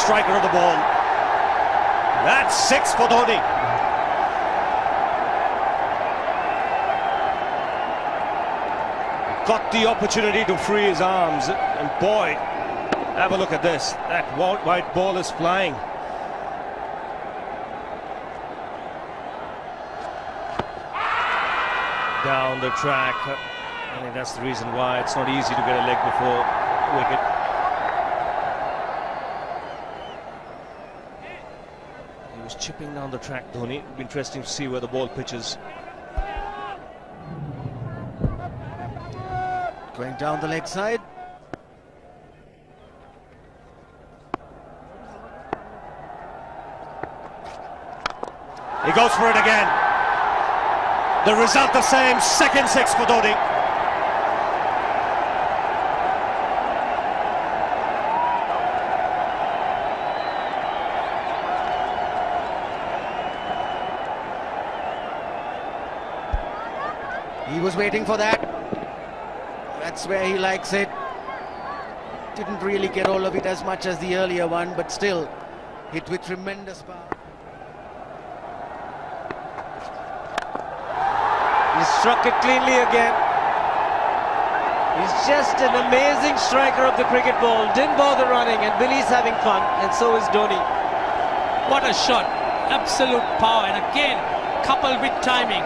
striker of the ball. That's 6 for Dhoni. Got the opportunity to free his arms, and boy, have a look at this. That white ball is flying. Down the track. I think that's the reason why it's not easy to get a leg before wicket. He was chipping down the track, Dhoni. It'll be interesting to see where the ball pitches. Going down the leg side. He goes for it again. The result the same, second 6 for Dhoni. He was waiting for that. That's where he likes it. Didn't really get all of it as much as the earlier one, but still hit with tremendous power. He struck it cleanly again. He's just an amazing striker of the cricket ball. Didn't bother running, and Billy's having fun, and so is Dhoni. What a shot. Absolute power, and again, coupled with timing.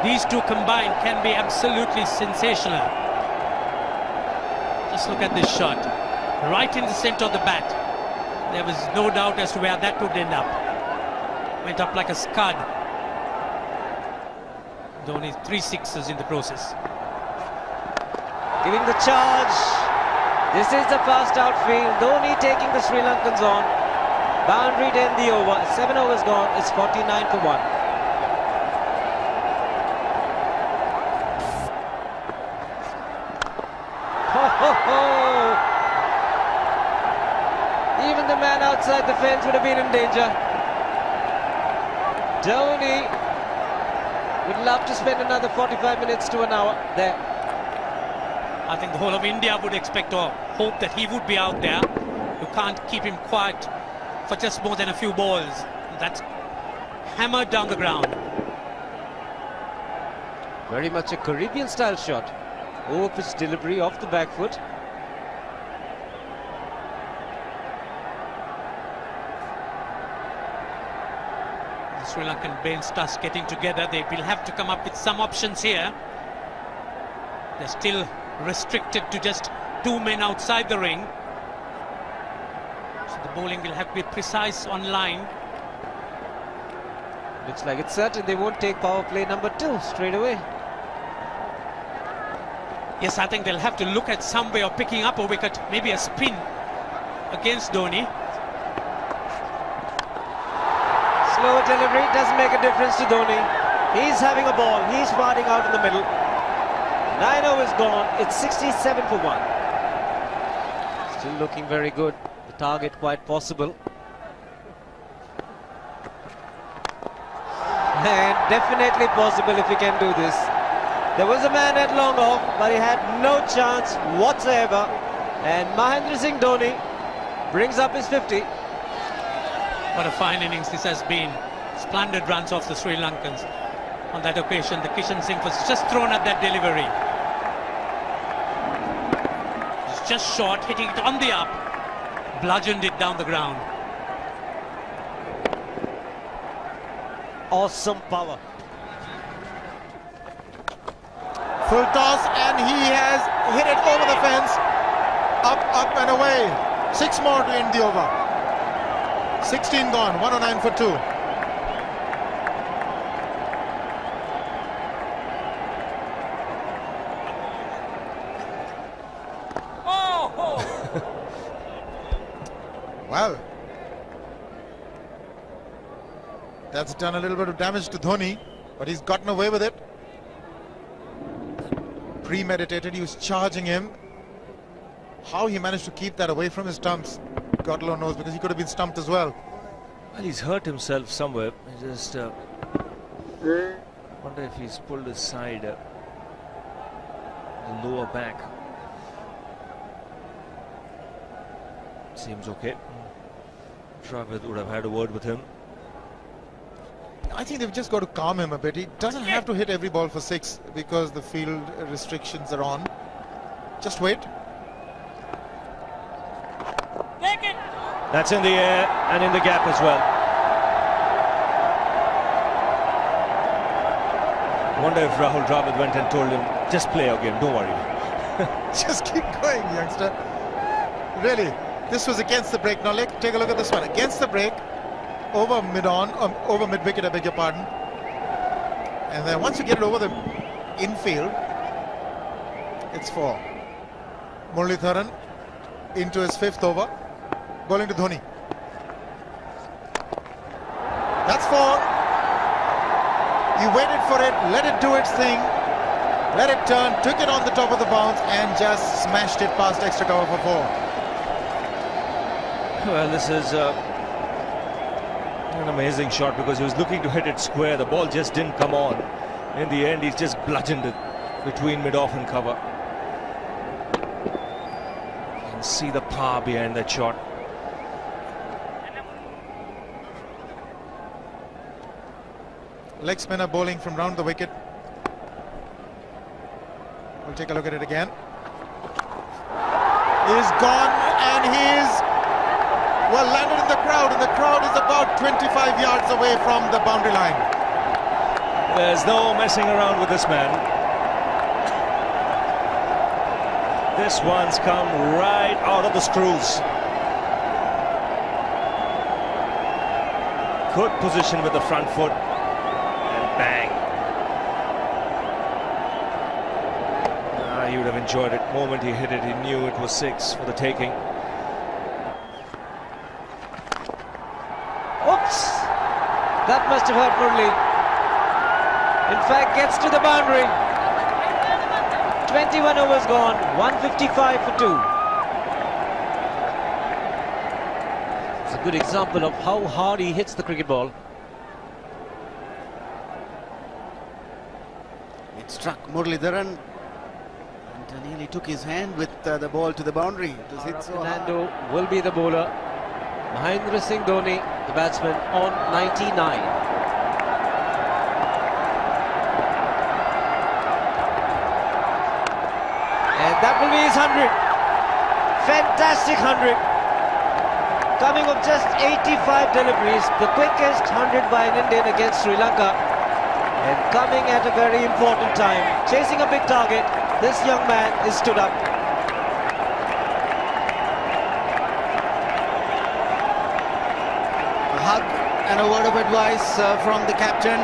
These two combined can be absolutely sensational. Just look at this shot. Right in the center of the bat. There was no doubt as to where that would end up. Went up like a scud. Dhoni 3 sixes in the process. Giving the charge. This is the fast outfield. Dhoni taking the Sri Lankans on. Boundary to end the over. 7 overs gone. It's 49 for 1. Even the man outside the fence would have been in danger. Dhoni would love to spend another 45 minutes to an hour there. I think the whole of India would expect or hope that he would be out there. You can't keep him quiet for just more than a few balls. That's hammered down the ground. Very much a Caribbean style shot. Over-pitch delivery off the back foot. The Sri Lankan bench starts getting together. They will have to come up with some options here. They're still restricted to just 2 men outside the ring. So the bowling will have to be precise on line. Looks like it's certain they won't take power play number 2 straight away. Yes, I think they'll have to look at some way of picking up a wicket, maybe a spin against Dhoni. Slower delivery doesn't make a difference to Dhoni. He's having a ball. He's fighting out in the middle. 9 overs gone. It's 67 for 1. Still looking very good. The target quite possible. And definitely possible if he can do this. There was a man at long off, but he had no chance whatsoever. And Mahendra Singh Dhoni brings up his 50. What a fine innings this has been. Splendid runs off the Sri Lankans. On that occasion, the Kishan Singh was just thrown at that delivery. It's just short, hitting it on the up. Bludgeoned it down the ground. Awesome power. Full toss, and he has hit it over the fence. Up and away. 6 more to end the over. 16 gone, 109 for 2. Well, that's done a little bit of damage to Dhoni, but he's gotten away with it. Premeditated, he was charging him. How he managed to keep that away from his stumps, God alone knows, because he could have been stumped as well. Well, he's hurt himself somewhere. I just wonder if he's pulled his side, the lower back. Seems okay. Dravid would have had a word with him. I think they've just got to calm him a bit. He doesn't have to hit every ball for 6 because the field restrictions are on. Just wait. That's in the air and in the gap as well. I wonder if Rahul Dravid went and told him, just play your game, don't worry. Just keep going, youngster. Really, this was against the break. Now take a look at this one. Against the break, over mid-wicket, I beg your pardon. And then once you get it over the infield, it's 4. Muralitharan into his 5th over, bowling to Dhoni. That's 4. He waited for it, let it do its thing, let it turn, took it on the top of the bounce and just smashed it past extra cover for 4. Well, this is an amazing shot because he was looking to hit it square. The ball just didn't come on. In the end, he's just bludgeoned it between mid-off and cover. You can see the power behind that shot. Leg spinner bowling from round the wicket. We'll take a look at it again. He's gone and he's well landed in the crowd, and the crowd is about 25 yards away from the boundary line. There's no messing around with this man. This one's come right out of the screws. Good position with the front foot. And bang. He would have enjoyed it. The moment he hit it, he knew it was 6 for the taking. Oops! That must have hurt Murli. In fact, gets to the boundary. 21 overs gone, 155 for 2. It's a good example of how hard he hits the cricket ball. It struck Muralitharan and nearly took his hand with the ball to the boundary. It was hit so hard. Fernando will be the bowler. Mahendra Singh Dhoni, the batsman, on 99. And that will be his 100. Fantastic 100. Coming of just 85 deliveries, the quickest 100 by an Indian against Sri Lanka. And coming at a very important time. Chasing a big target, this young man is stood up. A hug and a word of advice from the captain.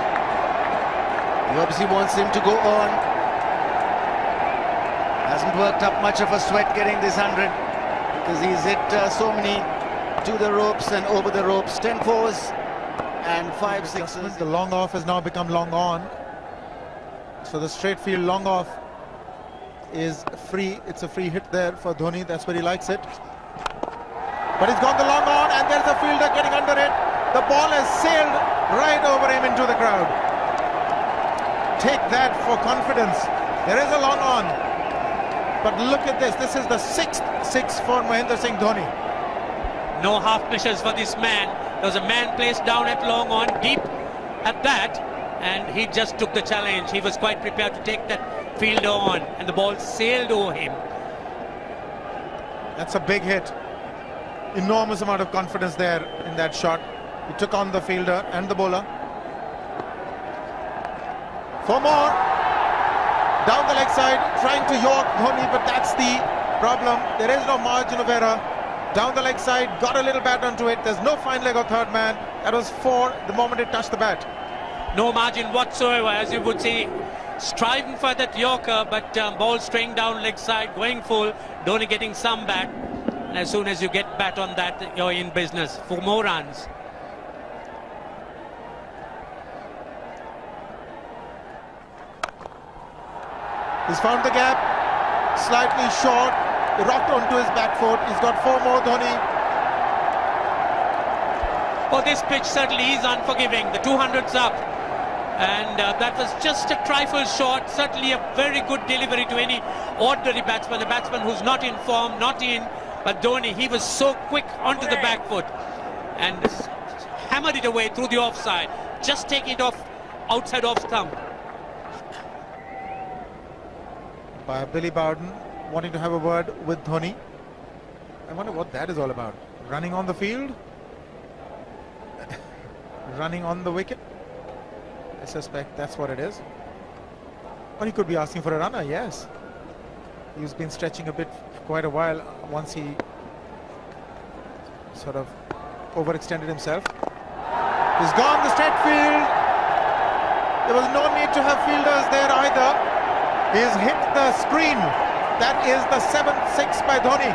He obviously wants him to go on. Hasn't worked up much of a sweat getting this 100 because he's hit so many to the ropes and over the ropes. 10 fours and 5 sixes. The long off has now become long on. So the straight field long off is free. It's a free hit there for Dhoni. That's where he likes it. But he's gone the long on and there's a fielder getting under it. The ball has sailed right over him into the crowd. Take that for confidence. There is a long on. But look at this. This is the 6th 6 for Mahendra Singh Dhoni. No half measures for this man. There was a man placed down at long on, deep at that, and he just took the challenge. He was quite prepared to take that fielder on, and the ball sailed over him. That's a big hit. Enormous amount of confidence there in that shot. He took on the fielder and the bowler. 4 more. Down the leg side, trying to york Dhoni, but that's the problem. There is no margin of error. Down the leg side, got a little bat onto it. There's no fine leg of third man. That was 4 the moment it touched the bat. No margin whatsoever, as you would see. Striving for that yorker, but ball straying down leg side, going full. Dhoni getting some bat. And as soon as you get bat on that, you're in business for more runs. He's found the gap, slightly short, rocked onto his back foot. He's got 4 more, Dhoni. Oh, this pitch certainly is unforgiving. The 200's up. And that was just a trifle short. Certainly a very good delivery to any ordinary batsman. A batsman who's not in form, not in. But Dhoni, he was so quick onto the back foot. and hammered it away through the offside. Just taking it off outside off stump. By Billy Bowden wanting to have a word with Dhoni. I wonder what that is all about. Running on the field? Running on the wicket? I suspect that's what it is. Or he could be asking for a runner, yes. He's been stretching a bit for quite a while once he sort of overextended himself. He's gone the straight field. There was no need to have fielders there either. He's hit the screen. That is the 7th six by Dhoni.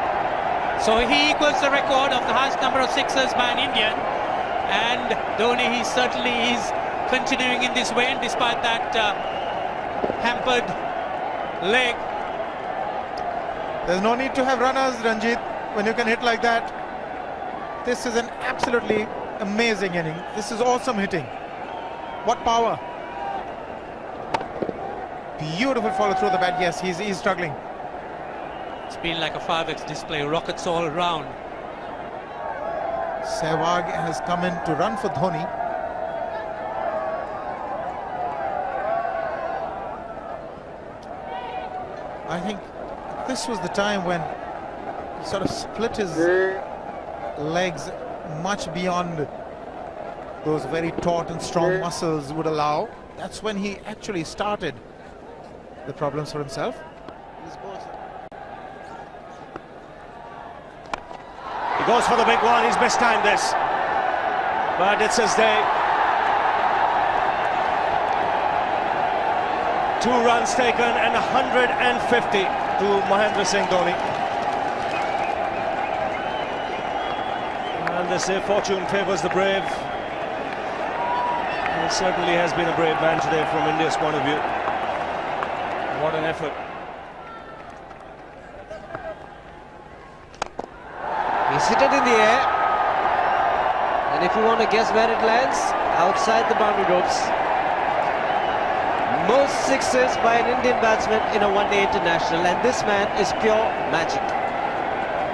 So he equals the record of the highest number of sixes by an Indian. And Dhoni, he certainly is continuing in this way, and despite that hampered leg. There's no need to have runners, Ranjit, when you can hit like that. This is an absolutely amazing inning. This is awesome hitting. What power. Beautiful follow through the bat. Yes, he's struggling. It's been like a 5x display, rockets all around. Sehwag has come in to run for Dhoni. I think this was the time when he sort of split his legs much beyond those very taut and strong muscles would allow. That's when he actually started the problems for himself. He goes for the big one. He's mistimed this, but it's his day. 2 runs taken and 150 to Mahendra Singh Dhoni. And they say fortune favours the brave. He certainly has been a brave man today from India's point of view. What an effort. He's hit it in the air, and if you want to guess where it lands, outside the boundary ropes. Most sixes by an Indian batsman in a one-day international, and this man is pure magic.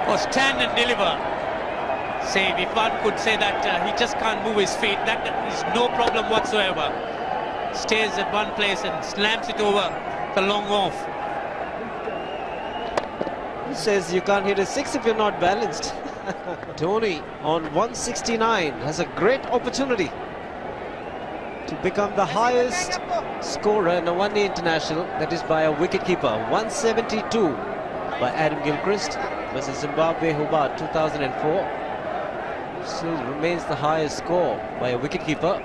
Or stand and deliver. Save, if one could say that he just can't move his feet, that is no problem whatsoever. Stays at one place and slams it over the long off. Who says you can't hit a six if you're not balanced? Dhoni on 169 has a great opportunity to become the highest scorer in a one-day international, that is by a wicketkeeper. 172 by Adam Gilchrist versus Zimbabwe Hobart 2004. Still remains the highest score by a wicketkeeper.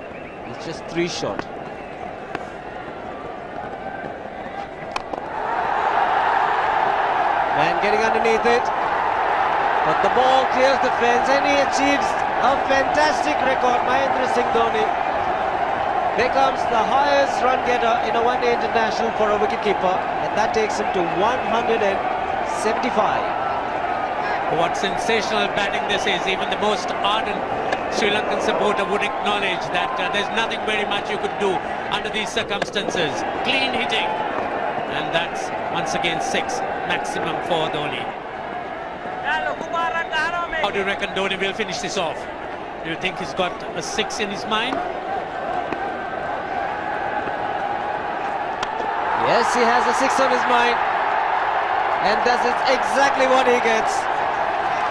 It's just 3 short. Man getting underneath it, but the ball clears the fence and he achieves a fantastic record. Mahendra Singh Dhoni becomes the highest run getter in a one-day international for a wicketkeeper, and that takes him to 175. What sensational batting this is. Even the most ardent Sri Lankan supporter would acknowledge that there's nothing very much you could do under these circumstances. Clean hitting, and that's once again 6 maximum for Dhoni. How do you reckon Dhoni will finish this off? Do you think he's got a 6 in his mind? Yes, he has a 6 on his mind, and that is exactly what he gets.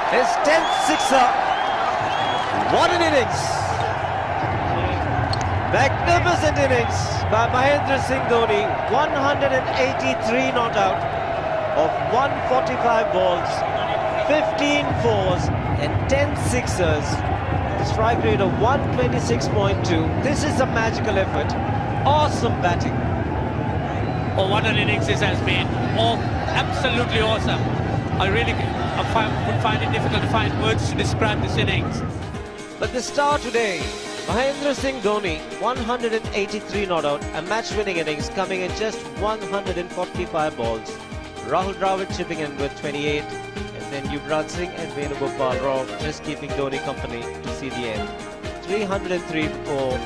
His 10th sixer. What an innings! Magnificent innings by Mahendra Singh Dhoni. 183 not out of 145 balls, 15 fours and 10 sixers. Strike rate of 126.2. This is a magical effort. Awesome batting. Oh, what an innings this has been. Oh, absolutely awesome. I really would find it difficult to find words to describe this innings. But the star today, Mahendra Singh Dhoni, 183 not out, a match-winning innings coming in just 145 balls. Rahul Dravid chipping in with 28, and then Yuvraj Singh and Venugopal Rao just keeping Dhoni company to see the end. 303 for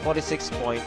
46 point.